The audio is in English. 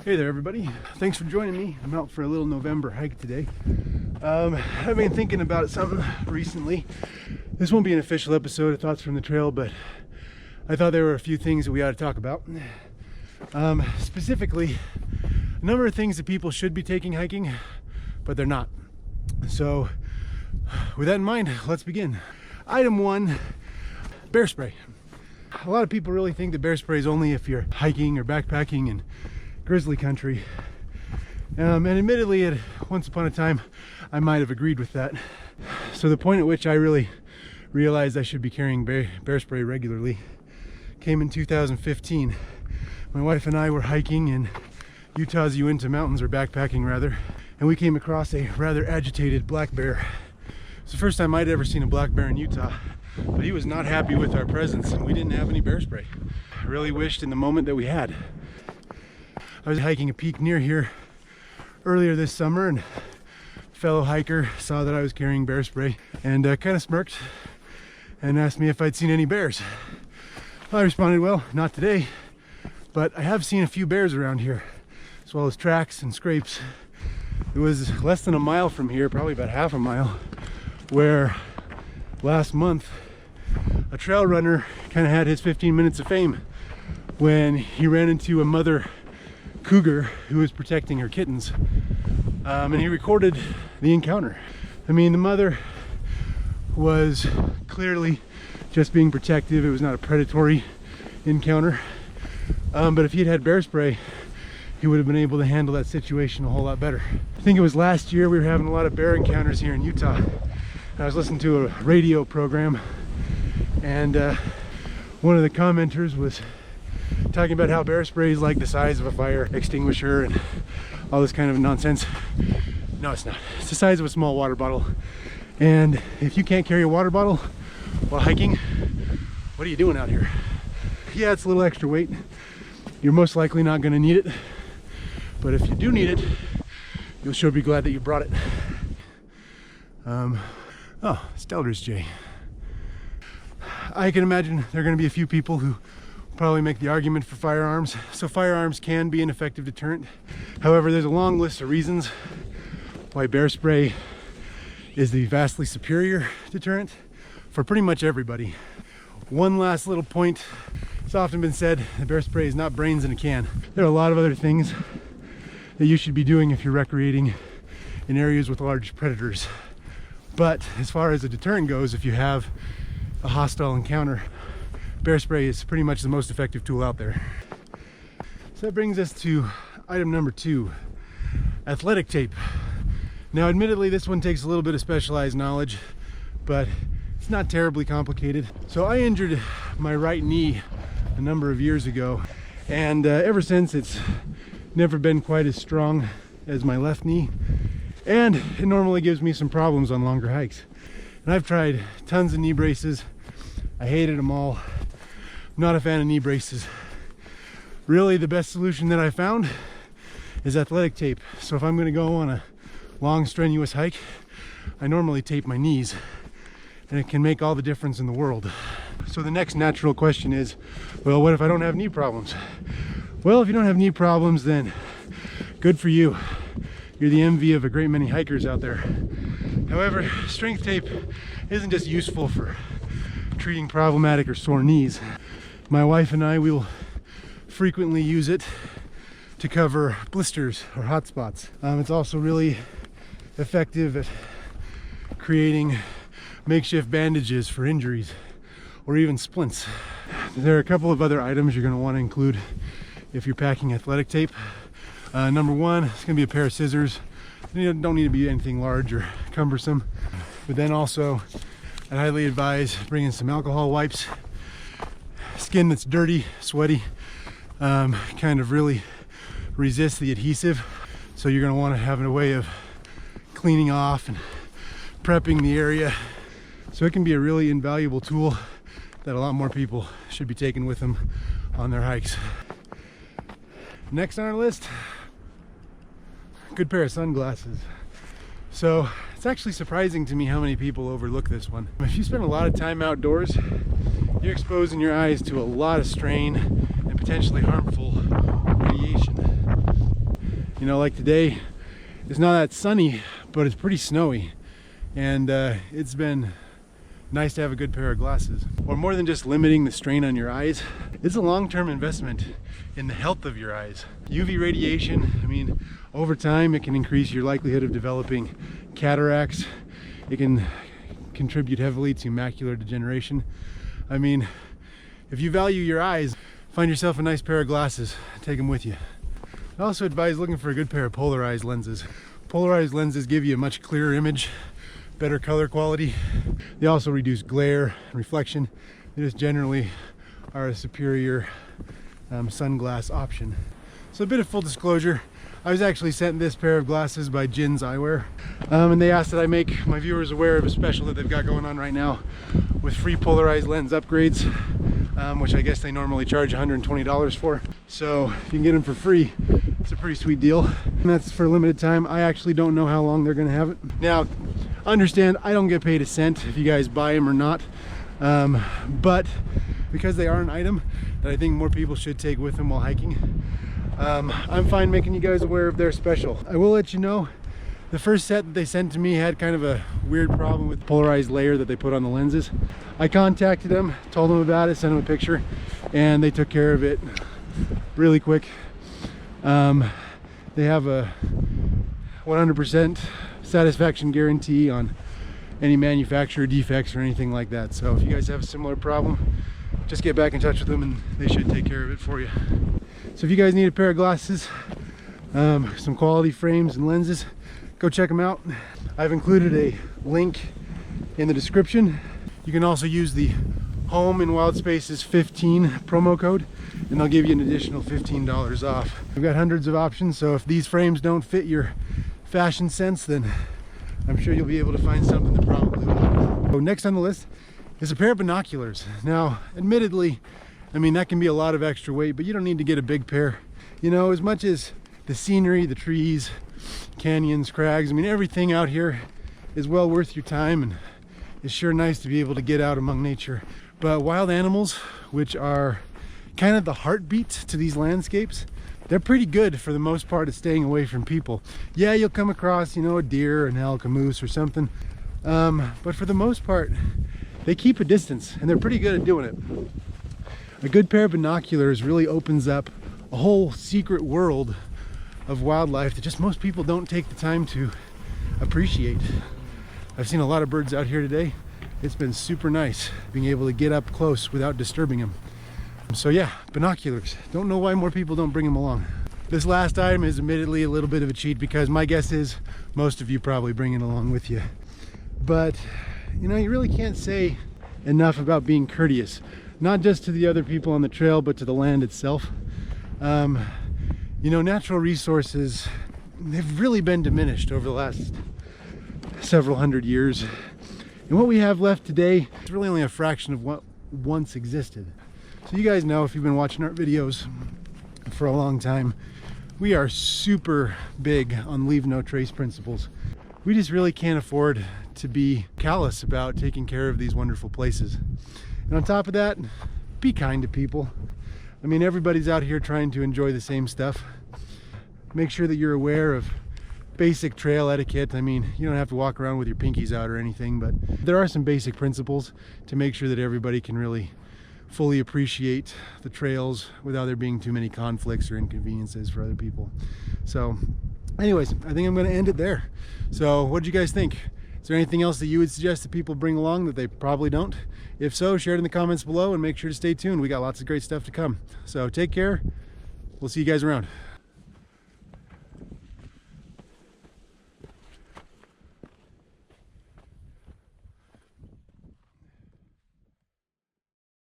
Hey there everybody, thanks for joining me. I'm out for a little November hike today. I've been thinking about something recently. This won't be an official episode of Thoughts from the Trail, but I thought there were a few things that we ought to talk about. Specifically, a number of things that people should be taking hiking, but they're not. So with that in mind, let's begin. Item 1, bear spray. A lot of people really think that bear spray is only if you're hiking or backpacking in grizzly country. And admittedly, once upon a time, I might have agreed with that. So the point at which I really realized I should be carrying bear spray regularly came in 2015. My wife and I were hiking in Utah's Uinta Mountains, or backpacking rather, and we came across a rather agitated black bear. It's the first time I'd ever seen a black bear in Utah, but he was not happy with our presence and we didn't have any bear spray. I really wished in the moment that we had. I was hiking a peak near here earlier this summer, and a fellow hiker saw that I was carrying bear spray and kind of smirked and asked me if I'd seen any bears. I responded, well, not today, but I have seen a few bears around here, as well as tracks and scrapes. It was less than a mile from here, probably about half a mile, where last month a trail runner kind of had his 15 minutes of fame when he ran into a mother cougar who was protecting her kittens, and he recorded the encounter. I mean, the mother was clearly just being protective. It was not a predatory encounter, but if he had had bear spray, he would have been able to handle that situation a whole lot better. I think it was last year we were having a lot of bear encounters here in Utah. I was listening to a radio program, and one of the commenters was talking about how bear spray is like the size of a fire extinguisher and all this kind of nonsense. No, it's not. It's the size of a small water bottle. And if you can't carry a water bottle while hiking, what are you doing out here? Yeah, it's a little extra weight. You're most likely not going to need it. But if you do need it, you'll sure be glad that you brought it. Oh, Stelter's Jay. I can imagine there are going to be a few people who probably make the argument for firearms. So firearms can be an effective deterrent. However, there's a long list of reasons why bear spray is the vastly superior deterrent for pretty much everybody. One last little point. It's often been said that bear spray is not brains in a can. There are a lot of other things that you should be doing if you're recreating in areas with large predators. But as far as a deterrent goes, if you have a hostile encounter, bear spray is pretty much the most effective tool out there. So that brings us to item number 2, athletic tape. Now admittedly, this one takes a little bit of specialized knowledge, but it's not terribly complicated. So I injured my right knee a number of years ago, and ever since it's never been quite as strong as my left knee, and it normally gives me some problems on longer hikes. And I've tried tons of knee braces. I hated them all. Not a fan of knee braces. Really, the best solution that I found is athletic tape. So if I'm going to go on a long, strenuous hike, I normally tape my knees, and it can make all the difference in the world. So the next natural question is, well, what if I don't have knee problems? Well, if you don't have knee problems, then good for you. You're the envy of a great many hikers out there. However, strength tape isn't just useful for treating problematic or sore knees. My wife and I will frequently use it to cover blisters or hot spots. It's also really effective at creating makeshift bandages for injuries or even splints. There are a couple of other items you're going to want to include if you're packing athletic tape. Number 1, it's going to be a pair of scissors. You don't need to be anything large or cumbersome. But then also, I highly advise bringing some alcohol wipes. Skin that's dirty, sweaty, kind of really resists the adhesive. So you're going to want to have a way of cleaning off and prepping the area. So it can be a really invaluable tool that a lot more people should be taking with them on their hikes. Next on our list, good pair of sunglasses. So it's actually surprising to me how many people overlook this one. If you spend a lot of time outdoors, you're exposing your eyes to a lot of strain and potentially harmful radiation. You know, like today, it's not that sunny, but it's pretty snowy. And it's been nice to have a good pair of glasses. Or more than just limiting the strain on your eyes, it's a long-term investment in the health of your eyes. UV radiation, I mean, over time it can increase your likelihood of developing cataracts. It can contribute heavily to macular degeneration. I mean, if you value your eyes, find yourself a nice pair of glasses, take them with you. I also advise looking for a good pair of polarized lenses. Polarized lenses give you a much clearer image, better color quality. They also reduce glare and reflection. They just generally are a superior sunglass option. So a bit of full disclosure, I was actually sent this pair of glasses by Jin's Eyewear, and they asked that I make my viewers aware of a special that they've got going on right now with free polarized lens upgrades, which I guess they normally charge $120 for. So if you can get them for free, it's a pretty sweet deal. And that's for a limited time. I actually don't know how long they're gonna have it. Now, understand, I don't get paid a cent if you guys buy them or not, but because they are an item that I think more people should take with them while hiking, I'm fine making you guys aware of their special. I will let you know, the first set that they sent to me had kind of a weird problem with the polarized layer that they put on the lenses. I contacted them, told them about it, sent them a picture, and they took care of it really quick. They have a 100% satisfaction guarantee on any manufacturer defects or anything like that. So if you guys have a similar problem, just get back in touch with them and they should take care of it for you. So if you guys need a pair of glasses, some quality frames and lenses, go check them out. I've included a link in the description. You can also use the Home in Wild Spaces 15 promo code and they'll give you an additional $15 off. We've got hundreds of options, so if these frames don't fit your fashion sense, then I'm sure you'll be able to find something that probably will. So next on the list is a pair of binoculars. Now, admittedly, I mean, that can be a lot of extra weight, but you don't need to get a big pair. You know, as much as the scenery, the trees, canyons, crags, I mean, everything out here is well worth your time, and it's sure nice to be able to get out among nature. But wild animals, which are kind of the heartbeat to these landscapes, they're pretty good for the most part at staying away from people. Yeah, you'll come across, you know, a deer, an elk, a moose or something, but for the most part, they keep a distance and they're pretty good at doing it. A good pair of binoculars really opens up a whole secret world of wildlife that just most people don't take the time to appreciate. I've seen a lot of birds out here today. It's been super nice being able to get up close without disturbing them. So yeah, binoculars. Don't know why more people don't bring them along. This last item is admittedly a little bit of a cheat because my guess is most of you probably bring it along with you. But you know, you really can't say enough about being courteous, not just to the other people on the trail, but to the land itself. You know, natural resources, they've really been diminished over the last several hundred years. And what we have left today is really only a fraction of what once existed. So you guys know, if you've been watching our videos for a long time, we are super big on leave no trace principles. We just really can't afford to be callous about taking care of these wonderful places. And on top of that, be kind to people. I mean, everybody's out here trying to enjoy the same stuff. Make sure that you're aware of basic trail etiquette. I mean, you don't have to walk around with your pinkies out or anything, but there are some basic principles to make sure that everybody can really fully appreciate the trails without there being too many conflicts or inconveniences for other people. So anyways, I think I'm going to end it there. So what did you guys think? Is there anything else that you would suggest that people bring along that they probably don't? If so, share it in the comments below and make sure to stay tuned. We got lots of great stuff to come. So take care. We'll see you guys around.